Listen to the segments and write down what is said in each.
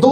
2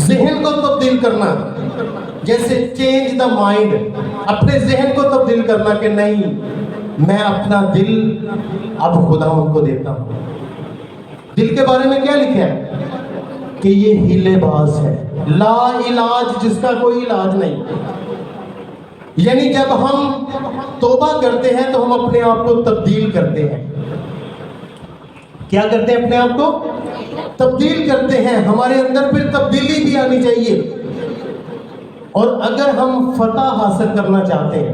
ذہن کو تبدیل کرنا، جیسے چینج دا مائنڈ، اپنے ذہن کو تبدیل کرنا کہ نہیں، میں اپنا دل اب خداوند کو دیتا ہوں۔ دل کے بارے میں کیا لکھا ہے کہ یہ ہیلے باز ہے، لا علاج، جس کا کوئی علاج نہیں۔ یعنی جب ہم توبہ کرتے ہیں تو ہم اپنے آپ کو تبدیل کرتے ہیں۔ کیا کرتے ہیں؟ اپنے آپ کو تبدیل کرتے ہیں۔ ہمارے اندر پھر تبدیلی بھی آنی چاہیے۔ اور اگر ہم فتح حاصل کرنا چاہتے ہیں،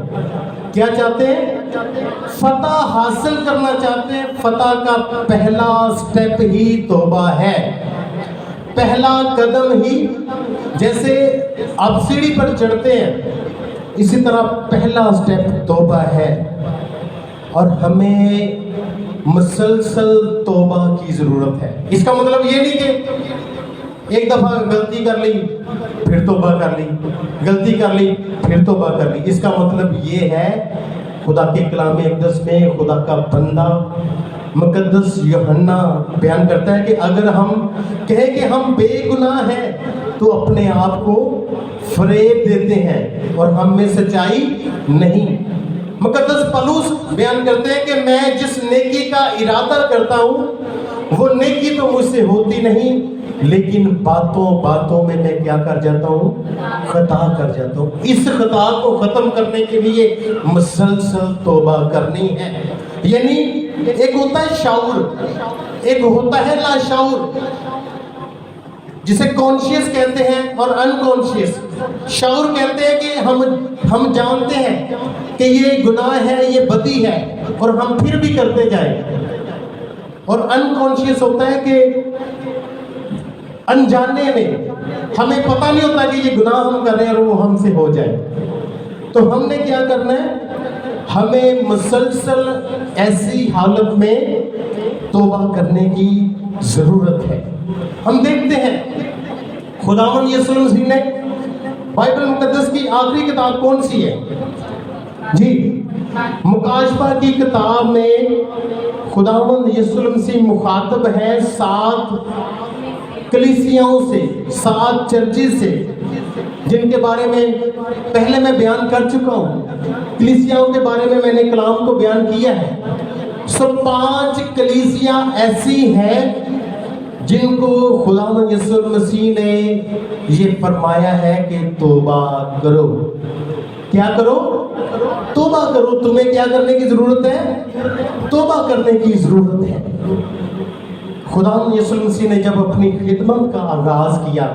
کیا چاہتے ہیں؟ فتح حاصل کرنا چاہتے ہیں۔ فتح کا پہلا سٹیپ ہی توبہ ہے، پہلا قدم ہی، جیسے آپ سیڑھی پر چڑھتے ہیں اسی طرح پہلا سٹیپ توبہ ہے۔ اور ہمیں مسلسل توبہ کی ضرورت ہے۔ اس کا مطلب یہ نہیں کہ ایک دفعہ غلطی کر لی پھر توبہ کر لی، غلطی کر لی پھر توبہ کر لی۔ اس کا مطلب یہ ہے، خدا کے کلام اقدس میں خدا کا بندہ مقدس یوحنا بیان کرتا ہے کہ اگر ہم کہیں کہ ہم بے گناہ ہیں تو اپنے آپ کو فریب دیتے ہیں اور ہم میں سچائی نہیں۔ مقدس پولس بیان کرتے ہیں کہ میں جس نیکی کا ارادہ کرتا ہوں وہ نیکی تو مجھ سے ہوتی نہیں، لیکن باتوں میں میں کیا کر جاتا ہوں؟ خطا کر جاتا ہوں۔ اس خطا کو ختم کرنے کے لیے مسلسل توبہ کرنی ہے۔ یعنی ایک ہوتا ہے شعور، ایک ہوتا ہے لا شعور، جسے کانشیس کہتے ہیں اور انکانشیس۔ شعور کہتے ہیں کہ ہم جانتے ہیں کہ یہ گناہ ہے، یہ بدی ہے، اور ہم پھر بھی کرتے جائیں۔ اور انکانشیس ہوتا ہے کہ انجانے میں ہمیں پتہ نہیں ہوتا کہ یہ گناہ ہم کر رہے ہیں اور وہ ہم سے ہو جائے۔ تو ہم نے کیا کرنا ہے؟ ہمیں مسلسل ایسی حالت میں توبہ کرنے کی ضرورت ہے۔ ہم دیکھتے ہیں خداوند یسوع مسیح نے، بائبل مقدس کی آخری کتاب کون سی ہے؟ جی، مکاشفہ کی کتاب میں خداوند یسوع مسیح مخاطب ہے 7 کلیسیاؤں سے، 7 چرچز سے، جن کے بارے میں پہلے میں بیان کر چکا ہوں۔ کلیسیاؤں کے بارے میں نے کلام کو بیان کیا ہے۔ 5 کلیسیاں ایسی ہیں جن کو خداوند یسوع مسیح نے یہ فرمایا ہے کہ توبہ کرو۔ کیا کرو؟ توبہ کرو۔ تمہیں کیا کرنے کی ضرورت ہے؟ توبہ کرنے کی ضرورت ہے۔ خداوند یسوع مسیح نے جب اپنی خدمت کا آغاز کیا،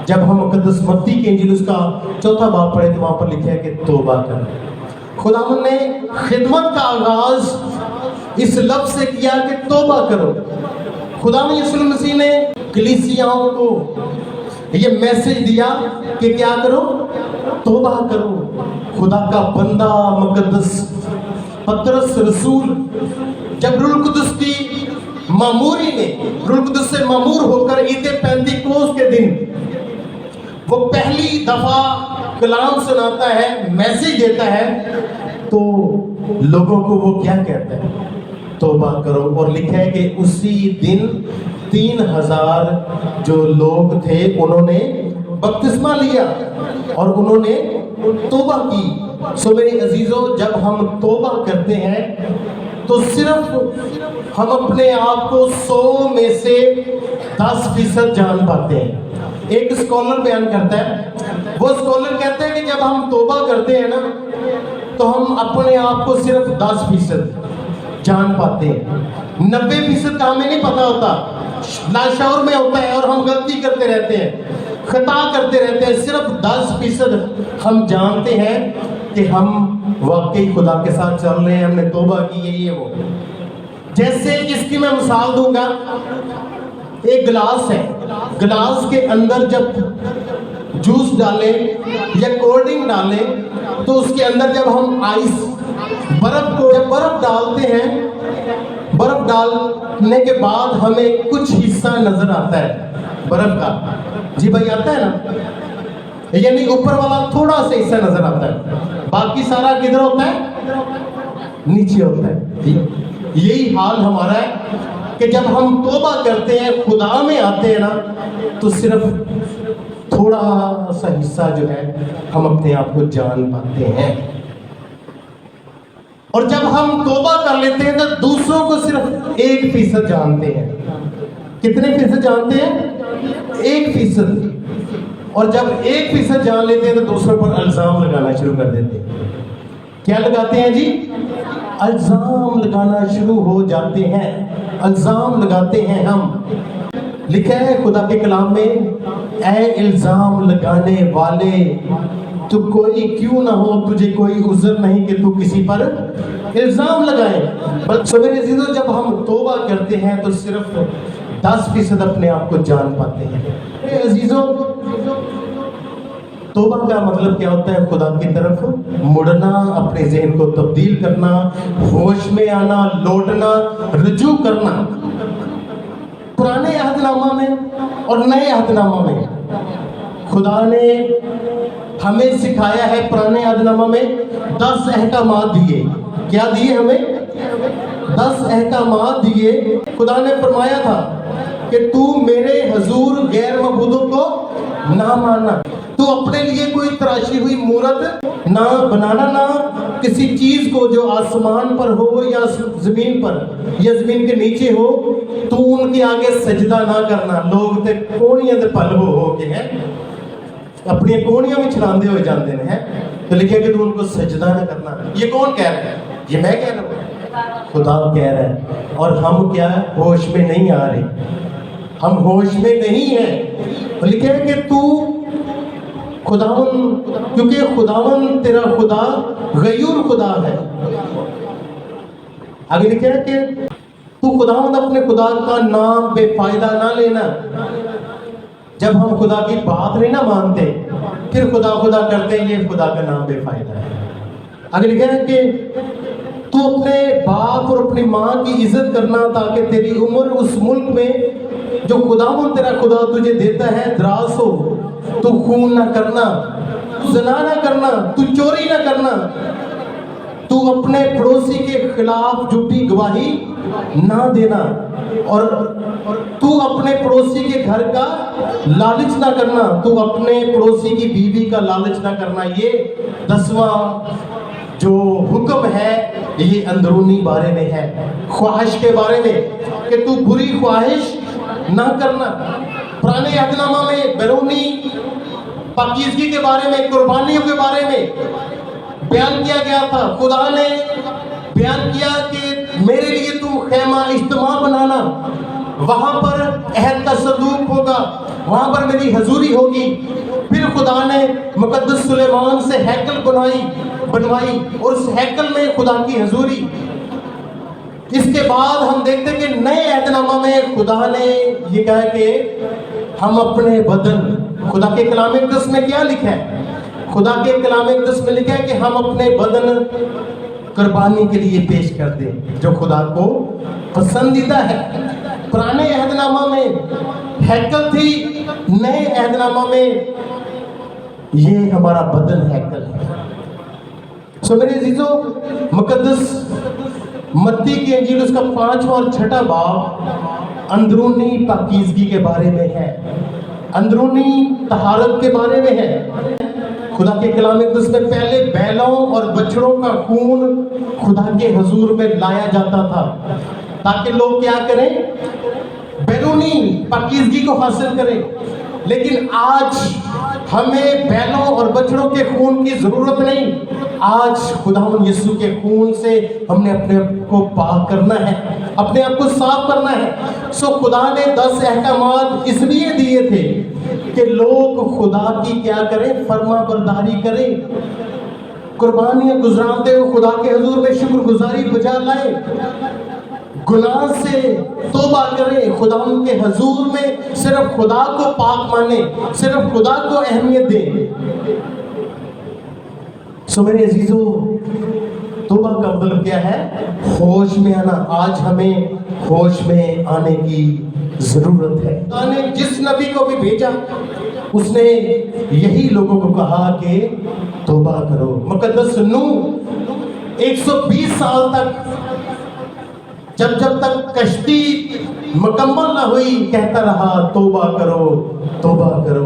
جب ہم مقدس متی کی انجیل اس کا 4 باب پڑھے تو وہاں پر لکھا ہے کہ توبہ کرو۔ خداوند نے خدمت کا آغاز اس لفظ سے کیا کہ توبہ کرو۔ خداوند یسوع مسیح نے کلیسیاؤں کو یہ میسج دیا کہ کیا کرو؟ توبہ کرو۔ خدا کا بندہ مقدس پترس رسول جب روح القدس کی معموری میں، روح القدس سے معمور ہو کر عید پینتیکوست کے دن وہ پہلی دفعہ کلام سناتا ہے، میسج دیتا ہے، تو لوگوں کو وہ کیا کہتا ہے؟ توبہ کرو۔ اور لکھا ہے کہ اسی دن 3000 جو لوگ تھے انہوں نے بپتسمہ لیا اور انہوں نے توبہ کی۔ سو میرے عزیزوں، جب ہم توبہ کرتے ہیں تو صرف ہم اپنے آپ کو 100 میں سے 10% جان پاتے ہیں۔ ایک اسکالر بیان کرتا ہے، وہ اسکالر کہتے ہیں کہ جب ہم توبہ کرتے ہیں نا تو ہم اپنے آپ کو صرف 10% جان پاتے ہیں۔ 90% کا ہمیں نہیں پتا ہوتا، لاشعور میں ہوتا ہے اور ہم غلطی کرتے رہتے ہیں، خطا کرتے رہتے ہیں۔ صرف 10% ہم جانتے ہیں کہ ہم واقعی خدا کے ساتھ چل رہے ہیں، ہم نے توبہ کی ہے، یہ وہ۔ جیسے اس کی میں مثال دوں گا، ایک گلاس ہے، گلاس کے اندر جب جوس ڈالیں یا کولڈ ڈرنک ڈالیں تو اس کے اندر جب ہم آئس برف ڈالتے ہیں، برف ڈالنے کے بعد ہمیں کچھ حصہ نظر آتا ہے برف کا، جی بھائی آتا ہے نا، یعنی اوپر والا تھوڑا سا حصہ نظر آتا ہے، باقی سارا کدھر ہوتا ہے؟ نیچے ہوتا ہے۔ یہی حال ہمارا ہے کہ جب ہم توبہ کرتے ہیں، خدا میں آتے ہیں نا، تو صرف تھوڑا سا حصہ جو ہے ہم اپنے آپ کو جان پاتے ہیں. اور جب ہم توبہ کر لیتے ہیں تو دوسروں کو صرف 1% جانتے ہیں. کتنے فیصد جانتے ہیں؟ 1%. اور جب 1% جان لیتے ہیں تو دوسروں پر الزام لگانا شروع کر دیتے ہیں. کیا لگاتے ہیں جی؟ الزام لگانا شروع ہو جاتے ہیں. الزام لگاتے ہیں ہم. لکھا ہے خدا کے کلام میں، اے الزام لگانے والے تو کوئی کیوں نہ ہو، تجھے کوئی عذر نہیں کہ تو کسی پر الزام لگائے. بلکہ میرے عزیزو، جب ہم توبہ کرتے ہیں تو صرف 10% اپنے آپ کو جان پاتے ہیں. میرے عزیزو، توبہ کا مطلب کیا ہوتا ہے؟ خدا کی طرف مڑنا، اپنے ذہن کو تبدیل کرنا، ہوش میں آنا، لوٹنا، رجوع کرنا. پرانے عہد نامہ میں اور نئے عہد نامہ میں خدا نے ہمیں سکھایا ہے. پرانے عہد نامہ میں 10 احکامات دیے. کیا دیے ہمیں؟ 10 احکامات دیے. خدا نے فرمایا تھا کہ تو میرے حضور غیر معبودوں کو نہ ماننا، تو اپنے لیے کوئی تراشی ہوئی مورت نہ بنانا، نہ کسی چیز کو جو آسمان پر ہو یا زمین پر یا زمین کے نیچے ہو تو ان کے آگے سجدہ نہ کرنا. لوگ تے کونیاں دے پل ہو کے ہیں، اپنی کونیاں میں چھلاندے ہوئے جاندے ہیں، تو لکھے کہ تو ان کو سجدہ نہ کرنا. یہ کون کہہ رہا ہے؟ یہ میں کہہ رہا ہوں، خدا کہہ رہا ہے. اور ہم کیا ہوش میں نہیں آ رہے، ہم ہوش میں نہیں ہیں. لکھے کہ تو خداون، کیونکہ خداون تیرا خدا غیور خدا ہے. آگے لکھا ہے کہ تو خداون اپنے خدا کا نام بے فائدہ نہ لینا. جب ہم خدا کی بات نہیں نہ مانتے پھر خدا خدا کرتے ہیں، یہ خدا کا نام بے فائدہ ہے. آگے لکھا ہے کہ تو اپنے باپ اور اپنی ماں کی عزت کرنا تاکہ تیری عمر اس ملک میں جو خداون تیرا خدا تجھے دیتا ہے دراز ہو. تو خون نہ کرنا، تو زنا نہ کرنا، تو چوری نہ کرنا، تو اپنے پڑوسی کے خلاف جھوٹی گواہی نہ دینا، اور تو اپنے پڑوسی کے گھر کا لالچ نہ کرنا، تو اپنے پڑوسی کی بیوی کا لالچ نہ کرنا. یہ 10واں جو حکم ہے یہ اندرونی بارے میں ہے، خواہش کے بارے میں، کہ تو بری خواہش نہ کرنا. پرانے عہد نامہ میں بیرونی پاکیزگی کے بارے میں، قربانیوں کے بارے میں بیان کیا گیا تھا. خدا نے بیان کیا کہ میرے لیے تم خیمہ اجتماع بنانا، وہاں پر عہد کا صندوق ہوگا، وہاں پر میری حضوری ہوگی. پھر خدا نے مقدس سلیمان سے ہیکل بنوائی اور اس ہیکل میں خدا کی حضوری. اس کے بعد ہم دیکھتے کہ نئے عہد نامہ میں خدا نے یہ کہا کہ ہم اپنے بدن، خدا کے کلام اقدس میں کیا لکھا ہے؟ خدا کے کلام اقدس میں لکھا ہے کہ ہم اپنے بدن قربانی کے لیے پیش کر دیں جو خدا کو پسندیدہ ہے. پرانے عہد نامہ میں ہیکل تھی، نئے عہد نامہ میں یہ ہمارا بدن ہیکل ہے. سو میرے عزیزو، مقدس متی کی انجیل اس کا 5واں اور 6واں باب اندرونی پاکیزگی کے بارے میں ہے، اندرونی طہارت کے بارے میں ہے. خدا کے کلام اقدس میں پہلے بیلوں اور بچڑوں کا خون خدا کے حضور میں لایا جاتا تھا تاکہ لوگ کیا کریں؟ بیرونی پاکیزگی کو حاصل کریں. لیکن آج ہمیں بیلوں اور بچڑوں کے خون کی ضرورت نہیں. آج خداوند یسوع کے خون سے ہم نے اپنے آپ کو پاک کرنا ہے، اپنے آپ کو صاف کرنا ہے. سو خدا نے 10 احکامات اس لیے دیے تھے کہ لوگ خدا کی کیا کریں؟ فرما برداری کریں، قربانیاں گزراتے ہوئے خدا کے حضور میں شکر گزاری بجا لائیں، گناہ سے توبہ کریں، خدا ان کے حضور میں صرف خدا کو پاک مانیں، صرف خدا کو اہمیت دیں. سو میرے عزیزو، توبہ کا مطلب کیا ہے؟ ہوش میں آنا. آج ہمیں ہوش میں آنے کی ضرورت ہے. خدا نے جس نبی کو بھی بھیجا اس نے یہی لوگوں کو کہا کہ توبہ کرو. مقدس نوح 120 سال تک جب تک کشتی مکمل نہ ہوئی کہتا رہا توبہ کرو توبہ کرو.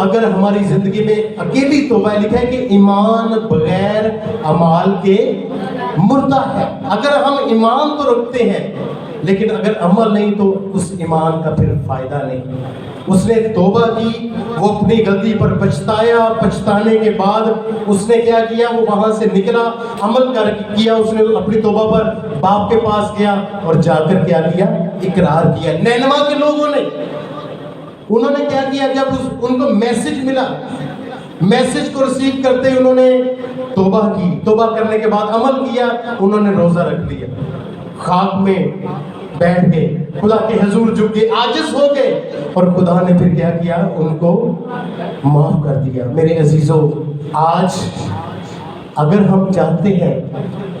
اگر ہماری زندگی میں اکیلی توبہ لکھا ہے کہ ایمان بغیر اعمال کے مردہ ہے. اگر ہم ایمان تو رکھتے ہیں لیکن اگر عمل نہیں تو اس ایمان کا پھر فائدہ نہیں. اس نے توبہ کی, وہ اپنی غلطی پر پچھتایا, پچھتانے کے بعد اس نے کیا کیا, وہ وہاں سے نکلا, عمل کیا, اس نے اپنی توبہ پر باپ کے پاس گیا اور جا کر کیا کیا, اقرار کیا. نینوا کے لوگوں نے, انہوں نے کیا کیا, جب ان کو میسج ملا, میسج کو ریسیو کرتے انہوں نے توبہ کی. توبہ کرنے کے بعد عمل کیا, انہوں نے روزہ رکھ لیا, خاک میں بیٹھ گئے, خدا کے حضور جھک گئے, عاجز ہو گئے, اور خدا نے پھر کیا کیا, ان کو معاف کر دیا. میرے عزیزوں, آج اگر ہم چاہتے ہیں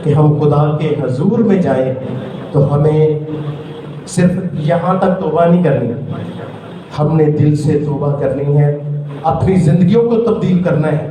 کہ ہم خدا کے حضور میں جائیں تو ہمیں صرف یہاں تک توبہ نہیں کرنی, ہم نے دل سے توبہ کرنی ہے, اپنی زندگیوں کو تبدیل کرنا ہے.